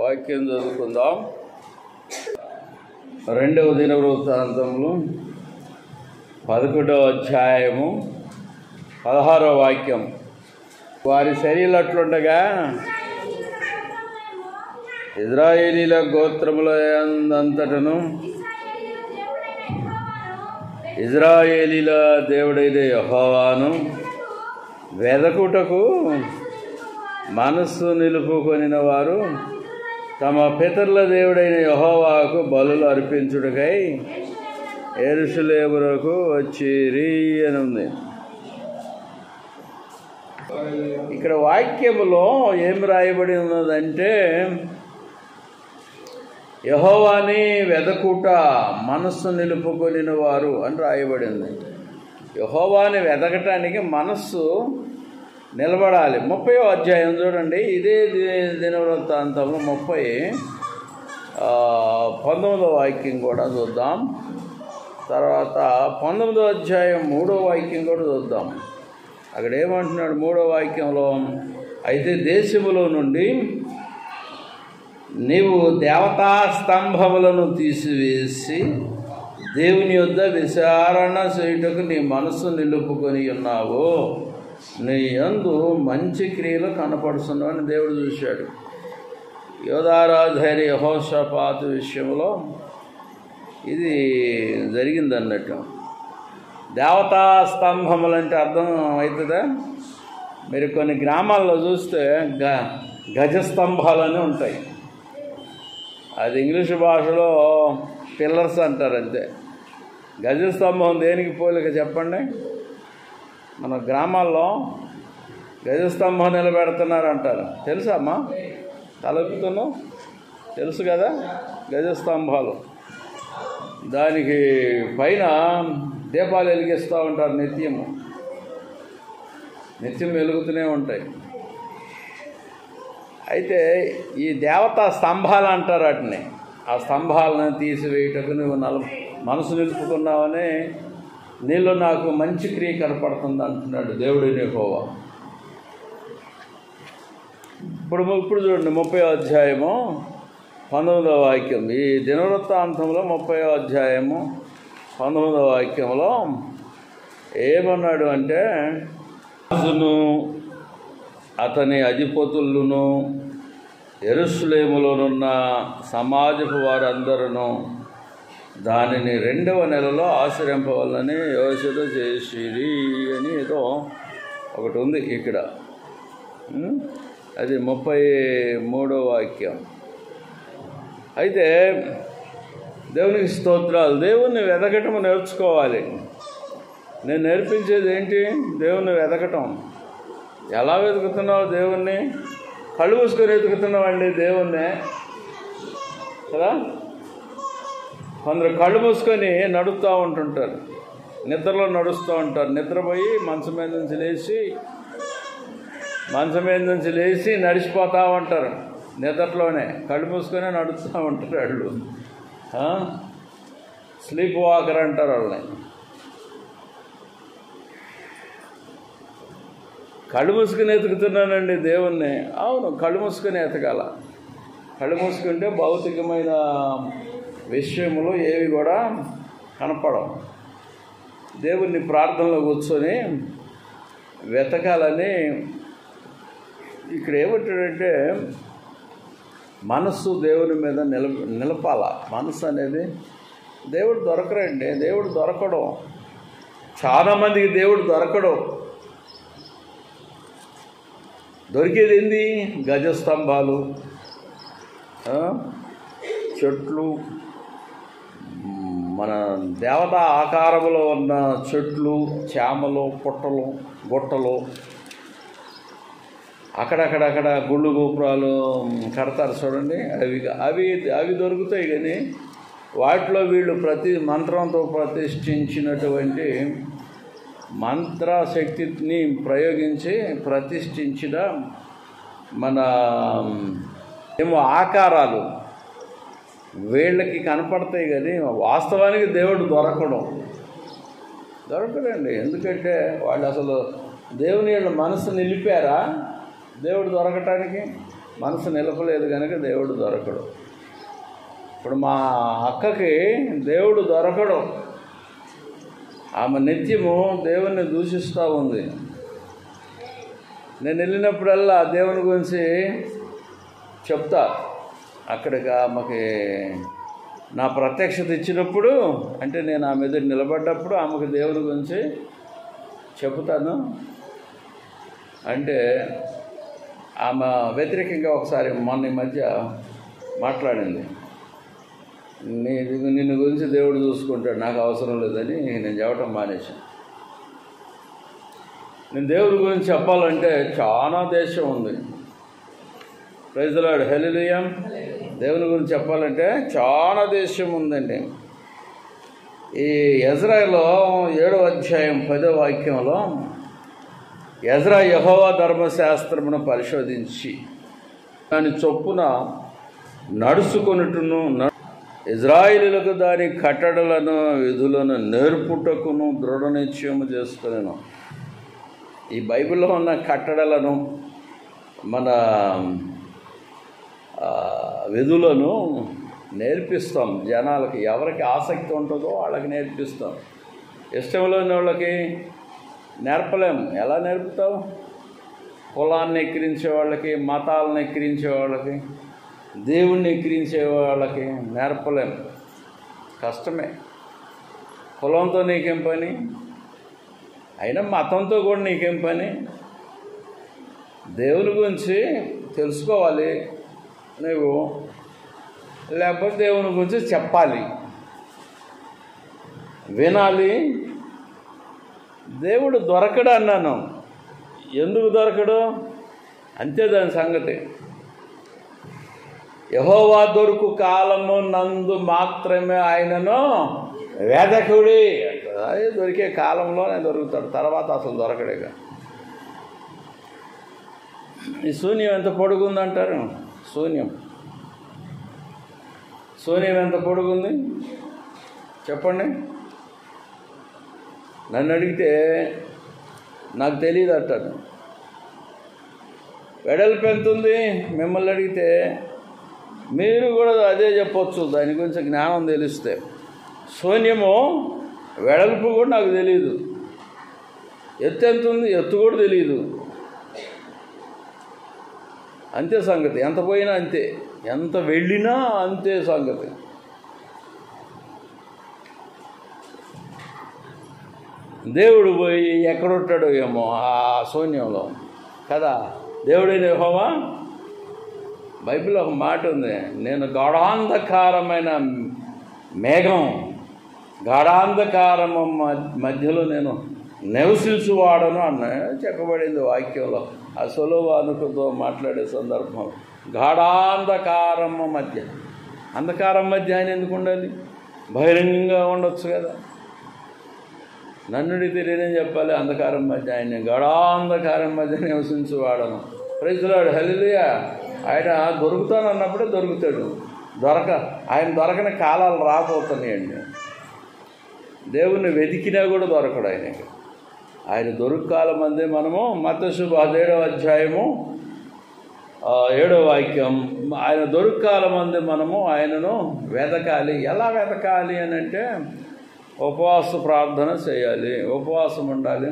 వాక్యం చదువుకుందాం. 2వ దినవృత్తాంతములు 11వ అధ్యాయము 16వ వాక్యం. వారి శరీరాలు అట్లుండగా ఇశ్రాయేలీల గోత్రముల అంతటను ఇశ్రాయేలీల దేవుడైన యెహోవాను వెదకుటకు మనస్సు నిలుపుకొనిన వారు తమ పితరుల దేవుడైన యెహోవాకు బలులు అర్పించుటకై యెరూషలేమునకు వచ్చిరి అని ఉంది. ఇక్కడ వాక్యములో ఏం రాయబడి ఉన్నదంటే, యెహోవాని వెదకుట మనస్సు నిలుపుకొనిన వారు అని రాయబడింది. యెహోవాని వెదకటానికి మనస్సు నిలబడాలి. 30వ అధ్యాయం చూడండి. ఇదే దినవృత్తాంతంలో 19వ వాక్యం కూడా చూద్దాం. తర్వాత 19వ అధ్యాయం 3వ వాక్యం కూడా చూద్దాం. అక్కడ ఏమంటున్నాడు 3వ వాక్యంలో, అయితే దేశములో నుండి నీవు దేవతా స్తంభములను తీసివేసి దేవుని యొద్ద విచారణ చేయుటకు నీ మనస్సు నిలుపుకొని ఉన్నావు, నీ యందు మంచి క్రియలు కనపడుతున్నావు అని దేవుడు చూశాడు. యోధారాధైర్య యెహోషాపాతు విషయంలో ఇది జరిగిందన్నట్టు. దేవతా స్తంభములంటే అర్థం అవుతుందా? మీరు కొన్ని గ్రామాల్లో చూస్తే గజస్తంభాలని ఉంటాయి. అది ఇంగ్లీషు భాషలో పిల్లర్స్ అంటారు అంతే. గజస్తంభం దేనికి పోలిక చెప్పండి? మన గ్రామాల్లో గజస్తంభం నిలబెడుతున్నారు అంటారు. తెలుసా అమ్మా? తలపుతున్నావు తెలుసు కదా, గజస్తంభాలు. దానికి పైన దీపాలు వెలిగిస్తూ ఉంటారు. నిత్యం వెలుగుతూనే ఉంటాయి. అయితే ఈ దేవతా స్తంభాలు అంటారు వాటిని. ఆ స్తంభాలను తీసివేయటకు నువ్వు మనసు నిలుపుకున్నావని నీలో నాకు మంచి క్రియ కనపడుతుంది అంటున్నాడు దేవుడైన యెహోవా. ఇప్పుడు చూడండి 30వ అధ్యాయము 19వ వాక్యం. ఈ దినవృత్తాంతంలో 30వ అధ్యాయము 19వ వాక్యంలో ఏమన్నాడు అంటే, రాజును అతని అధిపతులను యెరూషలేములోనున్న సమాజపు వారందరూ దానిని 2వ నెలలో ఆచరింపవాలని యోచన చేసిరి అని ఏదో ఒకటి ఉంది ఇక్కడ. అది 33వ వాక్యం. అయితే దేవునికి స్తోత్రాలు. దేవుణ్ణి వెతకటం నేర్చుకోవాలి. నేను నేర్పించేది ఏంటి? దేవుణ్ణి వెతకటం. ఎలా వెతుకుతున్నావు దేవుణ్ణి? కళ్ళు మూసుకొని వెతుకుతున్నావండి దేవుణ్ణి కదా. కొందరు కళ్ళు మూసుకొని నడుస్తూ ఉంటుంటారు, నిద్రలో నడుస్తూ ఉంటారు. నిద్రపోయి మంచం మీద నుంచి లేచి నడిచిపోతూ ఉంటారు. నిద్రలోనే కళ్ళు మూసుకొని నడుస్తూ ఉంటారు వాళ్ళు. స్లీప్ వాకర్ అంటారు వాళ్ళని. కళ్ళు మూసుకొని ఎతుకుతున్నానండి దేవుణ్ణి. అవును, కళ్ళు మూసుకొని ఎతకాల. కళ్ళు మూసుకుంటే భౌతికమైన విషయములు ఏవి కూడా కనపడవు. దేవుణ్ణి ప్రార్థనలో కూర్చొని వెతకాలని ఇక్కడ ఏమంటాడంటే, మనస్సు దేవుని మీద నిలపాల. మనస్సు అనేది దేవుడు దొరకరండి. దేవుడు దొరకడం, చాలామందికి దేవుడు దొరకడం. దొరికేది ఏంది? గజస్తంభాలు, చెట్లు, మన దేవతా ఆకారములో ఉన్న చెట్లు, చేమలు, పుట్టలు, గుట్టలు, అక్కడక్కడ గుళ్ళు గోపురాలు కడతారు చూడండి. అవి దొరుకుతాయి. కానీ వాటిలో వీళ్ళు మంత్రంతో ప్రతిష్ఠించినటువంటి మంత్రశక్తిని ప్రయోగించి ప్రతిష్ఠించిన మన ఆకారాలు వీళ్ళకి కనపడతాయి. కానీ వాస్తవానికి దేవుడు దొరకడండి. ఎందుకంటే వాళ్ళు అసలు దేవుని మనసు నిలిపారా దేవుడు దొరకటానికి? మనసు నిలపలేదు కనుక దేవుడు దొరకడు. ఇప్పుడు మా అక్కకి దేవుడు దొరకడు. ఆమె నిత్యము దేవుణ్ణి దూషిస్తూ ఉంది. నేను వెళ్ళినప్పుడల్లా దేవుని గురించి చెప్తా. అక్కడికి ఆమెకి నా ప్రత్యక్షత ఇచ్చినప్పుడు, అంటే నేను ఆమె ఎదురు నిలబడ్డప్పుడు ఆమెకు దేవుని గురించి చెబుతాను. అంటే ఆమె వ్యతిరేకంగా ఒకసారి మొన్న ఈ మధ్య మాట్లాడింది. నిన్ను గురించి దేవుడు చూసుకుంటాడు, నాకు అవసరం లేదని నేను చెప్పడం మానేశాను. నేను దేవుడి గురించి చెప్పాలంటే చాలా దేశం ఉంది. Praise the lord, hallelujah. దేవుని గురించి చెప్పాలంటే చాలా దేశం ఉందండి. ఈ ఎజ్రాలో 7వ అధ్యాయం 10వ వాక్యంలో ఎజ్రా యెహోవా ధర్మశాస్త్రమును పరిశోధించి దాని చొప్పున నడుచుకొనుటను, ఇజ్రాయేలీయులకు దాని కట్టడలను విధులను నేర్పుటకును దృఢ నిశ్చయము చేసుకునేను. ఈ బైబిల్లో ఉన్న కట్టడలను, మన విధులను నేర్పిస్తాం జనాలకి. ఎవరికి ఆసక్తి ఉంటుందో వాళ్ళకి నేర్పిస్తాం. ఇష్టం లేని వాళ్ళకి నేర్పలేము. ఎలా నేర్పుతావు? కులాన్ని ఎక్కిరించే వాళ్ళకి, మతాలను ఎక్కిరించే వాళ్ళకి, దేవుణ్ణి ఎక్కిరించే వాళ్ళకి నేర్పలేము. కష్టమే. కులంతో నీకేం పని? అయినా మతంతో కూడా నీకేం పని? దేవుని గురించి తెలుసుకోవాలి నువ్వు, లేకపోతే దేవుని గురించి చెప్పాలి, వినాలి. దేవుడు దొరకడు అన్నాను. ఎందుకు దొరకడు? అంతే దాని సంగతి. యెహోవా దొరుకు కాలము నందు మాత్రమే ఆయనను వేదకుడి అంటారు. అదే దొరికే కాలంలోనే దొరుకుతాడు, తర్వాత అసలు దొరకడేగా. ఈ శూన్యం ఎంత పొడుగుందంటారు? శూన్యం ఎంత పొడుగుంది చెప్పండి. నన్ను అడిగితే నాకు తెలియదు అంటాను. వెడల్పు ఎంత ఉంది మిమ్మల్ని అడిగితే మీరు కూడా అదే చెప్పొచ్చు, దాని గురించి జ్ఞానం తెలిస్తే. శూన్యము వెడల్పు కూడా నాకు తెలియదు. ఎత్తు ఎంత ఉంది? ఎత్తు కూడా తెలియదు. అంతే సంగతి. ఎంత పోయినా అంతే, ఎంత వెళ్ళినా అంతే సంగతి. దేవుడు పోయి ఎక్కడుంటాడో ఏమో ఆ శూన్యంలో కదా. దేవుడైన యెహోవా, బైబిల్లో ఒక మాట ఉంది, నేను గాఢాంధకారమైన మేఘం, గాఢాంధకారము మధ్యలో నేను నివసించువాడను అన్న చెప్పబడింది వాక్యంలో. ఆ సొలొమోనుతో మాట్లాడే సందర్భం, గాఢాంధకారము మధ్య. అంధకారం మధ్య ఆయన ఎందుకు ఉండాలి? బహిరంగంగా ఉండొచ్చు కదా. నన్నుడి తెలియని చెప్పాలి, అంధకారం మధ్య ఆయన, గాఢాంధకారం మధ్య నివసించువాడను. ప్రైజ్ ది లార్డ్, హల్లెలూయా. ఆయన దొరుకుతానన్నప్పుడే దొరుకుతాడు. ఆయన దొరకని కాలాలు రాబోతున్నాయండి. దేవుణ్ణి వెతికినా కూడా దొరకడు ఆయనకి. ఆయన దొరుకు కాలం అందే మనము మత్తయి సువార్త 7వ అధ్యాయము 7వ వాక్యం, ఆయన దొరుకు కాలం అందే మనము ఆయనను వెతకాలి. ఎలా వెతకాలి అని అంటే ఉపవాస ప్రార్థన చేయాలి, ఉపవాసం ఉండాలి,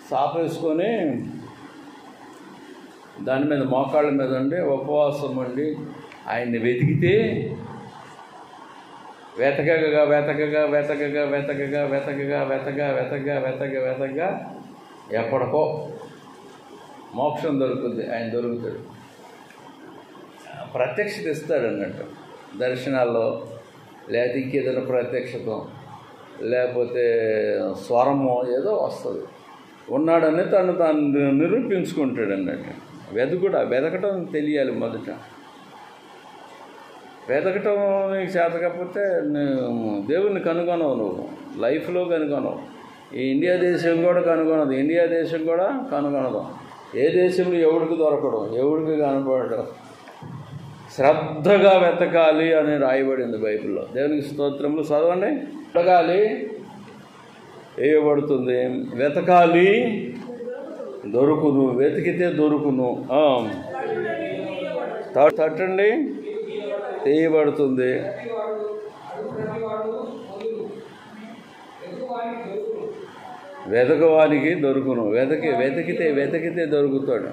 సాపేసుకొని దాని మీద మోకాళ్ళ మీద ఉండి ఉపవాసం ఉండి ఆయన్ని వెతికితే వెతకగా వెతకగా వెతకగా వెతకగా వెతకగా వెతకగా వెతకగా వెతకగా వెతకగా ఎప్పటికో మోక్షం దొరుకుతుంది. ఆయన దొరుకుతాడు. ప్రత్యక్షత ఇస్తాడు అన్నట్టు. దర్శనాల్లో లేకపోతే ఇంకేదైనా ప్రత్యక్షత, లేకపోతే స్వరమో ఏదో వస్తుంది. ఉన్నాడని తాను నిరూపించుకుంటాడు అన్నట్టు. వెతకటం తెలియాలి మొదట. వెతకటం నీకు చేత కాకపోతే దేవుణ్ణి కనుగొనవు, నువ్వు లైఫ్లో కనుగొనవు. ఈ ఇండియా దేశం కూడా కనుగొనదు, ఇండియా దేశం కూడా కనుగొనదు. ఏ దేశంలో ఎవడికి దొరకడం, ఎవడికి కనపడడం. శ్రద్ధగా వెతకాలి అని రాయబడింది బైబిల్లో. దేవునికి స్తోత్రములు. చదవండి. వెతకాలి, వేయబడుతుంది. వెతకాలి, దొరుకును. వెతికితే దొరుకును. తట్టండి తీయబడుతుంది. వెతకవానికి దొరుకును. వెతికితే దొరుకుతాడు.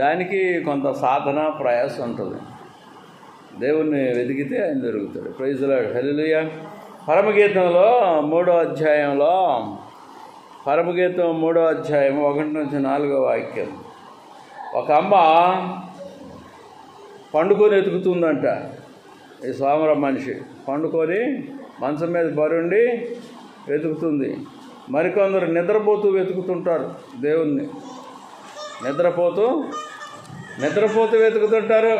దానికి కొంత సాధన ప్రయాసం ఉంటుంది. దేవుణ్ణి వెతికితే ఆయన దొరుకుతాడు. Praise the lord. హల్లెలూయా. పరమగీతంలో 3వ అధ్యాయంలో, పరమగీతం 3వ అధ్యాయం 1-4 వాక్యం. ఒక అమ్మ పండుకొని వెతుకుతుందంట. ఈ సోమర మనిషి పండుకొని మంచం మీద బరుండి వెతుకుతుంది. మరికొందరు నిద్రపోతూ వెతుకుతుంటారు దేవుణ్ణి. నిద్రపోతూ వెతుకుతుంటారు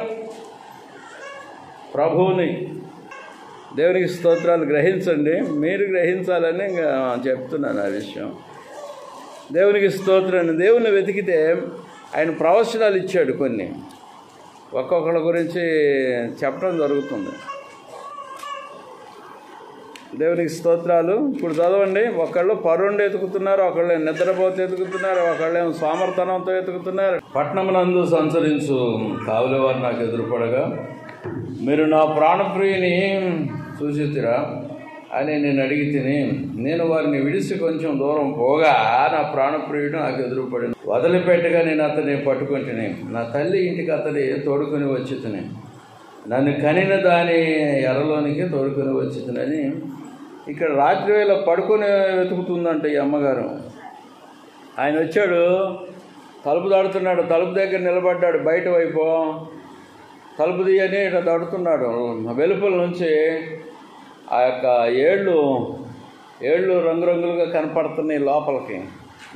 ప్రభువుని. దేవునికి స్తోత్రాలు. గ్రహించండి, మీరు గ్రహించాలని చెప్తున్నాను ఆ విషయం. దేవునికి స్తోత్రాన్ని. దేవుని వెతికితే ఆయన ప్రవచనాలు ఇచ్చాడు. కొన్ని ఒక్కొక్కళ్ళ గురించి చెప్పడం జరుగుతుంది. దేవునికి స్తోత్రాలు. ఇప్పుడు చదవండి. ఒకళ్ళు పరుండి వెతుకుతున్నారు, ఒకళ్ళు నిద్రపోతే వెతుకుతున్నారు, ఒకళ్ళేమో సోమర్తనంతో వెతుకుతున్నారు. పట్టణమునందు సంచరించు కావలివారు నాకు ఎదురుపడగా మీరు నా ప్రాణప్రియుని చూసితిరా అని నేను అడిగి తిని, నేను వారిని విడిచి కొంచెం దూరం పోగా నా ప్రాణప్రియుడు నాకు ఎదురుపడి వదిలిపెట్టగా నేను అతన్ని పట్టుకుంటుని, నా తల్లి ఇంటికి అతని తోడుకొని వచ్చి తిని, నన్ను కనిన దాని ఎర్రలోనికి తోడుకొని వచ్చి తినని. ఇక్కడ రాత్రి వేళ పడుకొని వెతుకుతుందంట ఈ అమ్మగారు. ఆయన వచ్చాడు, తలుపు దాడుతున్నాడు. తలుపు దగ్గర నిలబడ్డాడు. బయట వైపు తలుపు తీయని ఇట్లా దాడుతున్నాడు. వెలుపల నుంచి ఆ యొక్క ఏళ్ళు రంగురంగులుగా కనపడుతున్నాయి లోపలికి.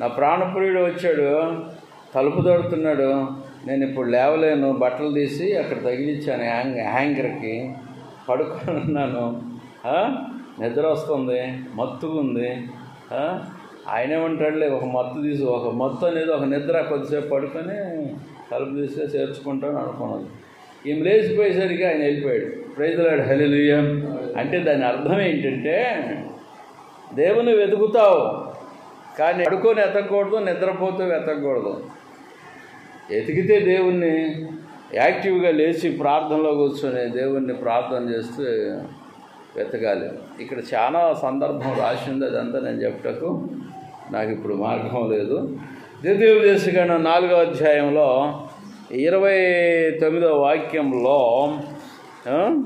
నా ప్రాణప్రియుడు వచ్చాడు, తలుపు దాడుతున్నాడు. నేను ఇప్పుడు లేవలేను, బట్టలు తీసి అక్కడ తగిలించాను హ్యాంగర్కి, పడుకొని ఉన్నాను. నిద్ర వస్తుంది, మత్తుగా ఉంది. ఆయన ఏమంటాడులే, ఒక మత్తు అనేది ఒక నిద్ర కొద్దిసేపు పడుకొని తలుపు తీస్తే చేర్చుకుంటాను అనుకున్నది. ఈమె లేచిపోయేసరికి ఆయన వెళ్ళిపోయాడు. Praise the lord. హల్లెలూయా. అంటే దాని అర్థం ఏంటంటే, దేవుని వెతుకుతావు కానీ పడుకొని వెతకూడదు, నిద్రపోతూ వెతకూడదు. వెతికితే దేవుణ్ణి యాక్టివ్గా లేచి ప్రార్థనలో కూర్చొని దేవుణ్ణి ప్రార్థన చేస్తూ వెతకాలి. ఇక్కడ చాలా సందర్భం రాసింది, అదంతా నేను చెప్పుటకు నాకు ఇప్పుడు మార్గం లేదు. ద్వితీయోపదేశకాండం 4వ అధ్యాయంలో 29వ వాక్యంలో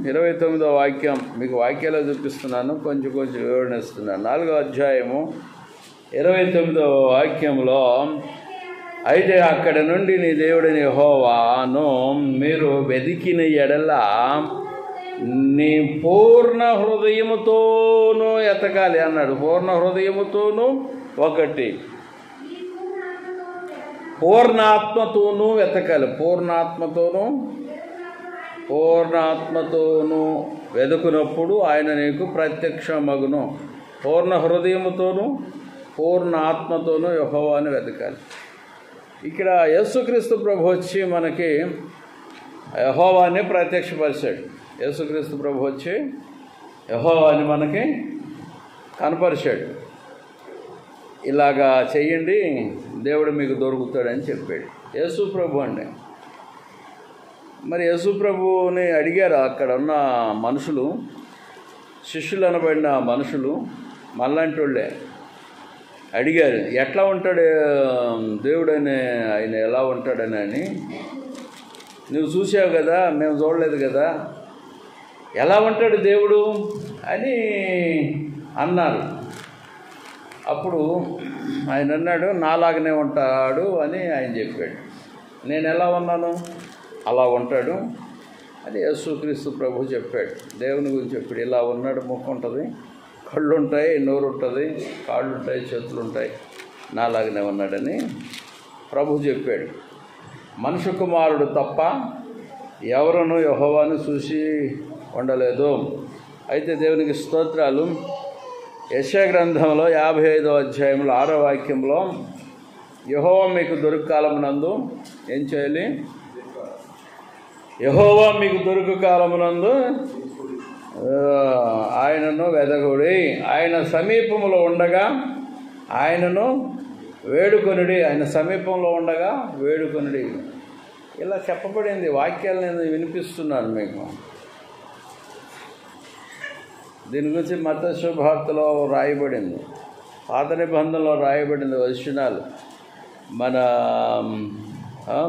29వ వాక్యం మీకు వాక్యాలు చూపిస్తున్నాను, కొంచెం వివరణ ఇస్తున్నాను. 4వ అధ్యాయము 29వ వాక్యంలో, అయితే అక్కడ నుండి నీ దేవుడిని యెహోవాను మీరు వెదికిన ఎడల నీ పూర్ణ హృదయముతోనూ ఎతకాలి అన్నాడు. పూర్ణ హృదయముతోనూ ఒకటి, పూర్ణాత్మతోనూ వెతకాలి. పూర్ణాత్మతోనూ వెతుకునప్పుడు ఆయన నీకు ప్రత్యక్షమగును. పూర్ణ హృదయముతోనూ పూర్ణ ఆత్మతోనూ యెహోవాను వెతకాలి. ఇక్కడ యేసుక్రీస్తు ప్రభు వచ్చి మనకి యెహోవాని ప్రత్యక్షపరిచాడు. యేసుక్రీస్తు ప్రభు వచ్చి యెహోవాని మనకి కనపరిచాడు. ఇలాగా చెయ్యండి, దేవుడు మీకు దొరుకుతాడని చెప్పాడు. యేసు ప్రభు అండి. మరి యేసు ప్రభుని అడిగారు అక్కడ ఉన్న మనుషులు, శిష్యులు అనబడిన మనుషులు, మనలాంటి వాళ్ళే అడిగారు, ఎట్లా ఉంటాడు దేవుడని, ఆయన ఎలా ఉంటాడని. అని నువ్వు చూసావు కదా, మేము చూడలేదు కదా, ఎలా ఉంటాడు దేవుడు అని అన్నారు. అప్పుడు ఆయన అన్నాడు, నాలాగనే ఉంటాడు అని ఆయన చెప్పాడు. నేను ఎలా ఉన్నాను అలా ఉంటాడు అని యేసుక్రీస్తు ప్రభు చెప్పాడు. దేవుని గురించి చెప్పాడు. ఇలా ఉన్నాడు, ముక్కు ఉంటుంది, కళ్ళు ఉంటాయి, నోరు ఉంటుంది, కాళ్ళు ఉంటాయి, చేతులు ఉంటాయి, నాలాగనే ఉన్నాడని ప్రభు చెప్పాడు. మనుష్య కుమారుడు తప్ప ఎవరునూ యెహోవాను చూసి ఉండలేదు. అయితే దేవునికి స్తోత్రాలు. యెషయా గ్రంథంలో 55వ అధ్యాయంలో 6వ వాక్యంలో, యెహోవా మీకు దొరుకు కాలమునందు ఏం చేయాలి? యెహోవా మీకు దొరుకు కాలమునందు ఆయనను వెదకుడి, ఆయన సమీపంలో ఉండగా ఆయనను వేడుకొనుడి. ఆయన సమీపంలో ఉండగా వేడుకొనుడి. ఇలా చెప్పబడింది. వాక్యాలు నేను వినిపిస్తున్నాను మీకు. దీని గురించి మత్తయి శుభవార్తలో రాయబడింది, పాత నిబంధనలో రాయబడింది వచనాలు, మన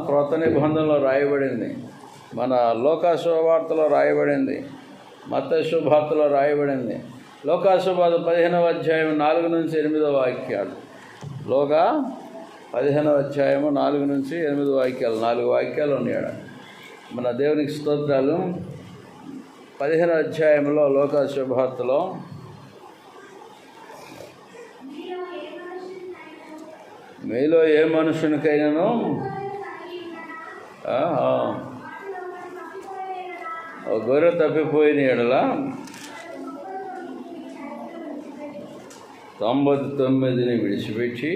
క్రొత్త నిబంధనలో రాయబడింది, మన లోకా శుభవార్తలో రాయబడింది, మత్తయి శుభవార్తలో రాయబడింది. లోకా శుభవార్త 15వ అధ్యాయం 4 నుంచి 8 వాక్యాలు. లోకా 15వ అధ్యాయము 4 నుంచి 8 వాక్యాలు, 4 వాక్యాలు ఉన్నాడు. మన దేవునికి స్తోత్రాలు. 15వ అధ్యాయంలో లోకా శుభవార్తలో మీలో ఏ మనుషునికైనాను గొర్రె తప్పిపోయిన ఎడల 99ని విడిచిపెట్టి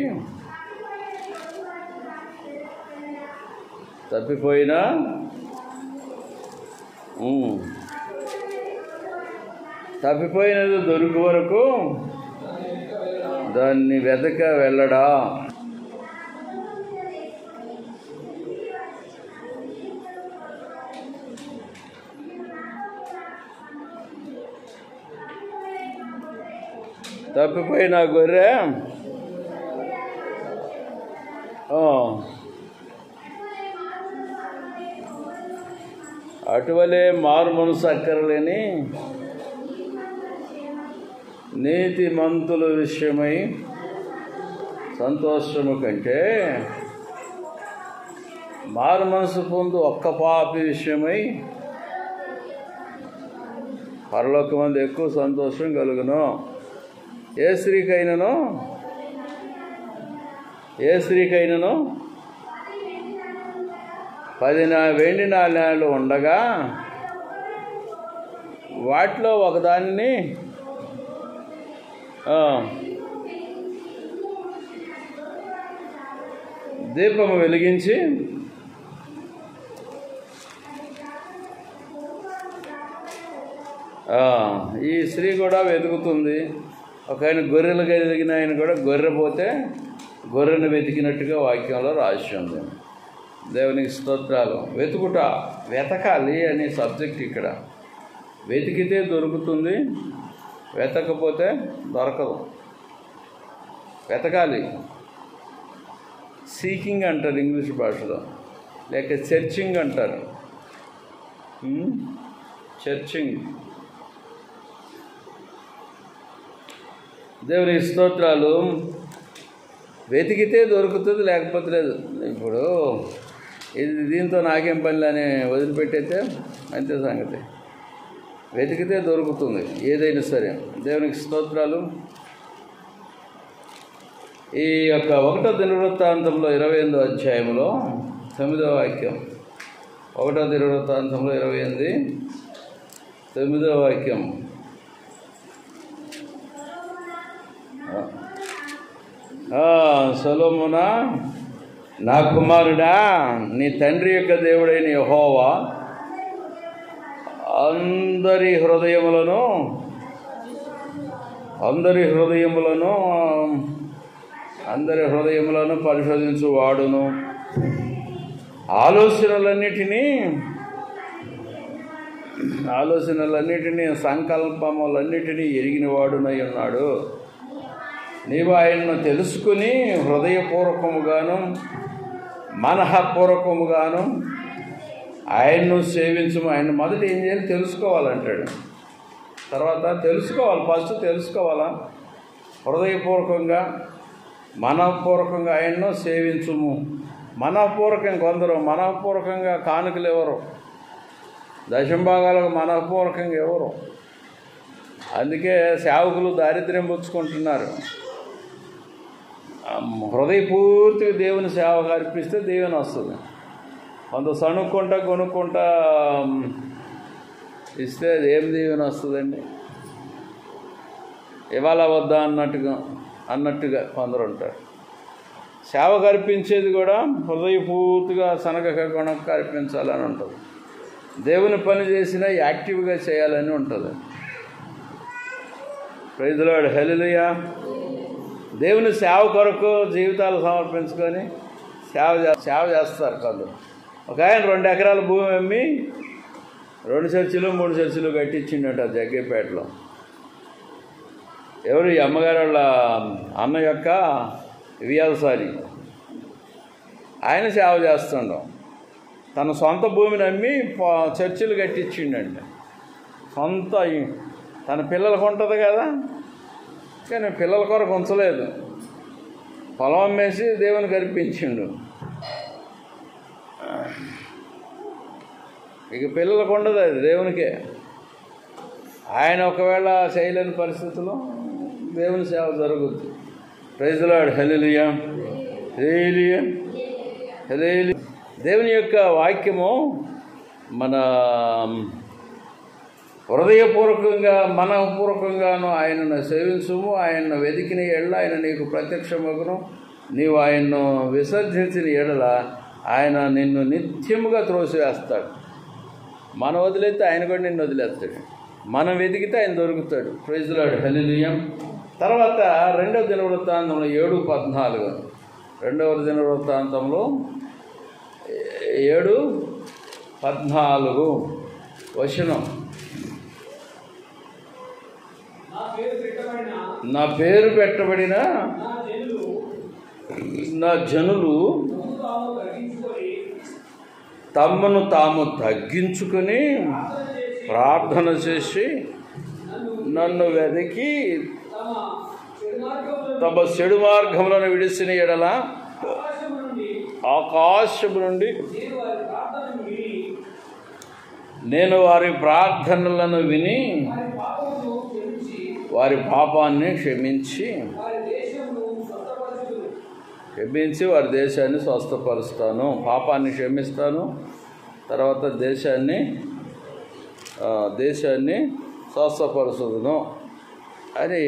తప్పిపోయినది దొరికి వరకు దాన్ని వెతక వెళ్ళడా? తప్పిపోయిన గొర్రె అటువలే మారు మనసు అక్కరలేని నీతిమంతుల విషయమై సంతోషము కంటే మారు మనసు పొందు ఒక్క పాపి విషయమై పరలోకమందు ఎక్కువ సంతోషం కలుగును. ఏ స్త్రీకైనను 10 వెండి నాణ్యాలు ఉండగా వాటిలో ఒకదానిని దీపము వెలిగించి ఈ స్త్రీ కూడా వెతుకుతుంది. ఒక ఆయన గొర్రెలు కలిగిన ఆయన కూడా గొర్రె పోతే గొర్రెను వెతికినట్టుగా వాక్యంలో రాసి ఉంది. దేవునికి స్తోత్రాలు. వెతకాలి అనే సబ్జెక్ట్ ఇక్కడ. వెతికితే దొరుకుతుంది, వెతకపోతే దొరకదు. వెతకాలి. సీకింగ్ అంటారు ఇంగ్లీష్ భాషలో, లేక సెర్చింగ్ అంటారు. సెర్చింగ్. దేవునికి స్తోత్రాలు. వెతికితే దొరుకుతుంది, లేకపోతే లేదు. ఇప్పుడు దీంతో నాకేం పనులు అని వదిలిపెట్టయితే అంతే సంగతి. వెతికితే దొరుకుతుంది ఏదైనా సరే. దేవునికి స్తోత్రాలు. ఈ యొక్క 1వ దినవృత్తాంతంలో 28వ అధ్యాయంలో 9వ వాక్యం. 1వ దినవృత్తాంతంలో 28 9వ వాక్యం. సొలొమోనా, నా కుమారుడా, నీ తండ్రి యొక్క దేవుడైన యెహోవా అందరి హృదయములను పరిశోధించువాడును, ఆలోచనలన్నిటినీ సంకల్పములన్నిటినీ ఎరిగిన వాడునై ఉన్నాడు. నీవు ఆయన్ను తెలుసుకుని హృదయపూర్వకముగాను మనఃపూర్వకముగాను ఆయన్ను సేవించము. ఆయన మొదట ఏం చేయాలి? తెలుసుకోవాలంటాడు. తర్వాత తెలుసుకోవాలి. ఫస్ట్ తెలుసుకోవాలా? హృదయపూర్వకంగా మనఃపూర్వకంగా ఆయన్ను సేవించుము. మనఃపూర్వకంగా కొందరు మనఃపూర్వకంగా కానుకలు ఎవరు, దశంభాగాలకు మనఃపూర్వకంగా ఎవరు. అందుకే సేవకులు దారిద్ర్యం పుచ్చుకుంటున్నారు. హృదయపూర్తిగా దేవుని సేవకు అర్పిస్తే దేవుని వస్తుంది. కొంత కొనుక్కుంటా ఇస్తే ఏం దేవుని వస్తుందండి? ఇవాళ వద్దా అన్నట్టుగా కొందరు ఉంటారు. సేవకు అర్పించేది కూడా హృదయపూర్తిగా కొనక్క అర్పించాలని ఉంటుంది. దేవుని పని చేసినా యాక్టివ్గా చేయాలని ఉంటుంది. Praise the lord. హల్లెలూయా. దేవుని సేవ కొరకు జీవితాలు సమర్పించుకొని సేవ చేస్తారు కొందరు. ఒక ఆయన 2 ఎకరాల భూమి అమ్మి 2 చర్చిలు 3 చర్చిలు కట్టించిండట జగ్గేపేటలో. ఎవరు? ఈ అమ్మగారు వాళ్ళ అన్న యొక్క వ్యాసారి. ఆయన సేవ చేస్తుండం. తన సొంత భూమిని అమ్మి చర్చిలు కట్టించిండండి. సొంత తన పిల్లలకు ఉంటుంది కదా, కానీ పిల్లల కొరకు ఉంచలేదు. పొలం అమ్మేసి దేవునికి అర్పించిండు. ఇక పిల్లలకు ఉండదు, అది దేవునికే. ఆయన ఒకవేళ చేయలేని పరిస్థితుల్లో దేవుని సేవ జరుగుద్ది. Praise the lord. Hallelujah, hallelujah, hallelujah. దేవుని యొక్క వాక్యము మన హృదయపూర్వకంగా మనపూర్వకంగాను ఆయనను సేవించుము. ఆయన్ను వెతికిన ఎడల ఆయన నీకు ప్రత్యక్షమగును. నీవు ఆయన్ను విసర్జించిన ఎడల ఆయన నిన్ను నిత్యముగా త్రోసివేస్తాడు. మనం వదిలేస్తే ఆయన కూడా నిన్ను వదిలేస్తాడు. మనం వెతికితే ఆయన దొరుకుతాడు. Praise the lord. హల్లెలూయా. తర్వాత 2వ దినవృత్తాంతంలో 7:14. 2వ దినవృత్తాంతంలో 7:14 వచనం. నా పేరు పెట్టబడిన నా జనులు తమను తాము తగ్గించుకొని ప్రార్థన చేసి నన్ను వెతికి తమ చెడు మార్గములను విడిసిన ఎడల ఆకాశము నుండి నేను వారి ప్రార్థనలను విని వారి పాపాన్ని క్షమించి వారి దేశాన్ని స్వస్థపరుస్తాను. పాపాన్ని క్షమిస్తాను, తర్వాత దేశాన్ని స్వస్థపరుచుదును అని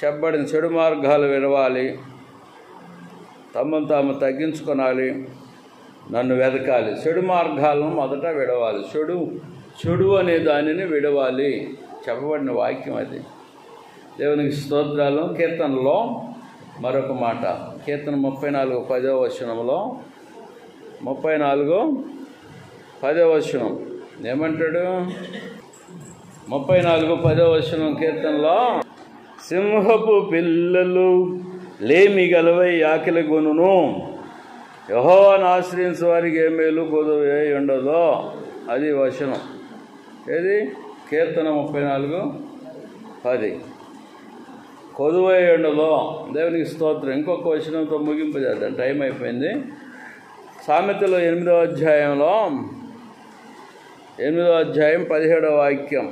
చెప్పబడిన. చెడు మార్గాలు విడవాలి, తమను తాము తగ్గించుకోవాలి, నన్ను వెతకాలి. చెడు మార్గాలను మొదట విడవాలి. చెడు అనే దానిని విడవాలి. చెప్పబడిన వాక్యం అది. దేవునికి స్తోత్రాలు. కీర్తనలో మరొక మాట, కీర్తన 34:10 వచనంలో 34:10 వచనం ఏమంటాడు? 34:10 వచనం కీర్తనలో, సింహపు పిల్లలు లేమి గలవై ఆకలి గొనును, యెహోవాను ఆశ్రయించు వారికి ఏ మేలు కొదువే ఉండదో. అది వచనం. ఏది? కీర్తన 34:10. కొదువై ఉండదో. దేవునికి స్తోత్రం. ఇంకొక వచనంతో ముగింపు చేద్దాం, టైం అయిపోయింది. సామెతలో 8వ అధ్యాయంలో 8వ అధ్యాయం 17వ వాక్యం.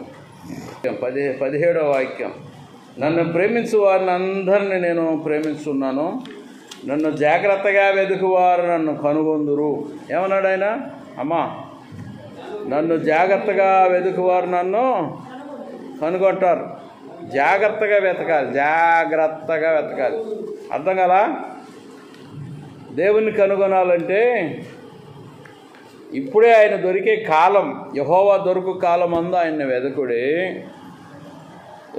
17వ వాక్యం. నన్ను ప్రేమించు వారిని అందరినీ నేను ప్రేమిస్తున్నాను, నన్ను జాగ్రత్తగా వెతుకువారు నన్ను కనుగొందురు. ఏమన్నాడు ఆయన? అమ్మా, నన్ను జాగ్రత్తగా వెతుకువారు నన్ను కనుగొంటారు. జాగ్రత్తగా వెతకాలి, జాగ్రత్తగా వెతకాలి. అర్థం కదా? దేవుణ్ణి కనుగొనాలంటే ఇప్పుడే ఆయన దొరికే కాలం, యెహోవా దొరుకు కాలం అందు ఆయన వెదకుడే.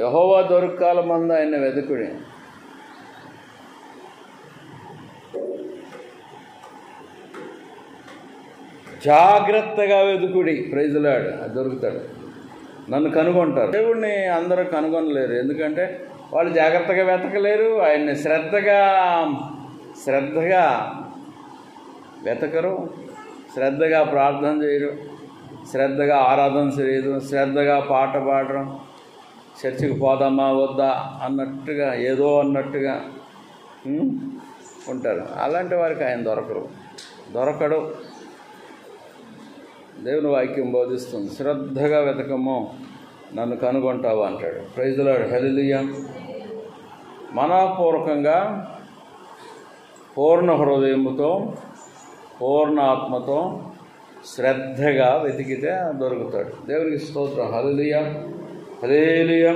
యెహోవా దొరుకు కాలం అందు ఆయన వెదకుడే. జాగ్రత్తగా వెతుకుడి. Praise the lord. అది దొరుకుతాడు, నన్ను కనుగొంటారు. దేవుడిని అందరూ కనుగొనలేరు, ఎందుకంటే వాళ్ళు జాగ్రత్తగా వెతకలేరు. ఆయన్ని శ్రద్ధగా వెతకరు, శ్రద్ధగా ప్రార్థన చేయరు, శ్రద్ధగా ఆరాధన చేయరు, శ్రద్ధగా పాట పాడరు, చర్చికి పోదామా వద్దా అన్నట్టుగా ఏదో అన్నట్టుగా ఉంటారు. అలాంటి వారికి ఆయన దొరకడు. దేవుని వాక్యం బోధిస్తుంది, శ్రద్ధగా వెతకము నన్ను కనుగొంటావు అంటాడు. Praise the lord. హల్లెలూయా. మనఃపూర్వకంగా పూర్ణ హృదయముతో పూర్ణ ఆత్మతో శ్రద్ధగా వెతికితే దొరుకుతాడు. దేవునికి స్తోత్రం. హల్లెలూయా, హల్లెలూయా,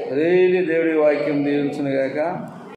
హల్లెలూయా. దేవుడి వాక్యం దీవించును గాక.